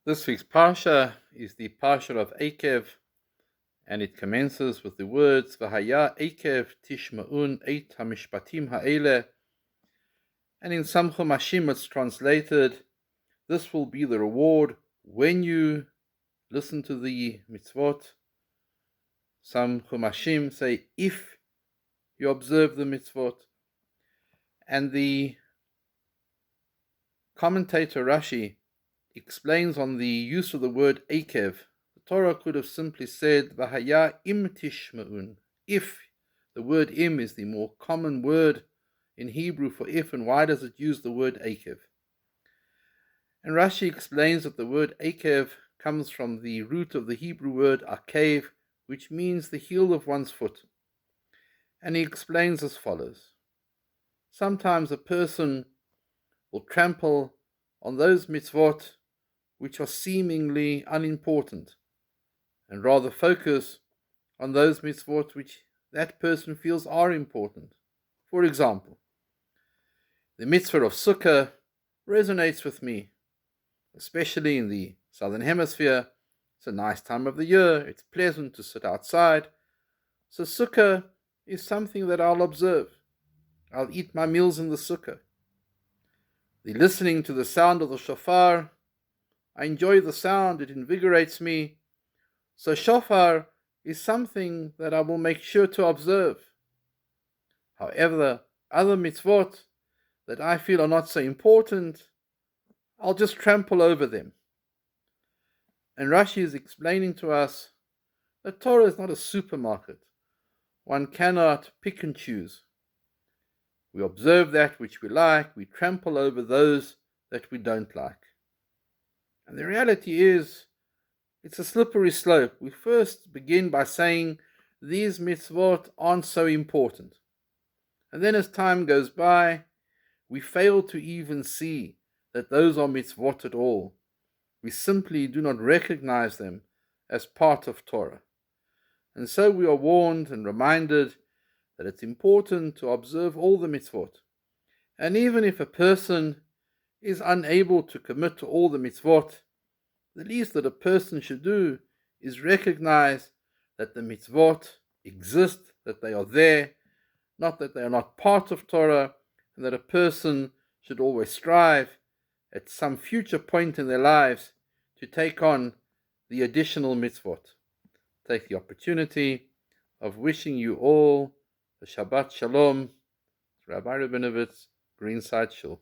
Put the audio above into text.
This week's Parsha is the Parshat of Eikev, and it commences with the words V'haya Eikev tishma'un eit hamishpatim ha'ele, and in some chumashim it's translated, this will be the reward when you listen to the mitzvot. Some chumashim say if you observe the mitzvot, and the commentator Rashi explains on the use of the word Eikev. The Torah could have simply said V'haya im tishma'un. If. The word im is the more common word in Hebrew for if, and why does it use the word Eikev? And Rashi explains that the word Eikev comes from the root of the Hebrew word Eikev, which means the heel of one's foot. And he explains as follows. Sometimes a person will trample on those mitzvot which are seemingly unimportant, and rather focus on those mitzvot which that person feels are important. For example, the mitzvah of Sukkah resonates with me, especially in the southern hemisphere. It's a nice time of the year, it's pleasant to sit outside, so Sukkah is something that I'll observe. I'll eat my meals in the Sukkah. The listening to the sound of the shofar, I enjoy the sound, it invigorates me. So shofar is something that I will make sure to observe. However, other mitzvot that I feel are not so important, I'll just trample over them. And Rashi is explaining to us that Torah is not a supermarket. One cannot pick and choose. We observe that which we like, we trample over those that we don't like. And the reality is, it's a slippery slope. We first begin by saying these mitzvot aren't so important. And then as time goes by, we fail to even see that those are mitzvot at all. We simply do not recognize them as part of Torah. And so we are warned and reminded that it's important to observe all the mitzvot. And even if a person is unable to commit to all the mitzvot, the least that a person should do is recognize that the mitzvot exist, that they are there, not that they are not part of Torah, and that a person should always strive at some future point in their lives to take on the additional mitzvot. Take the opportunity of wishing you all a Shabbat Shalom. Rabbi Rabinowitz, Greenside Shul.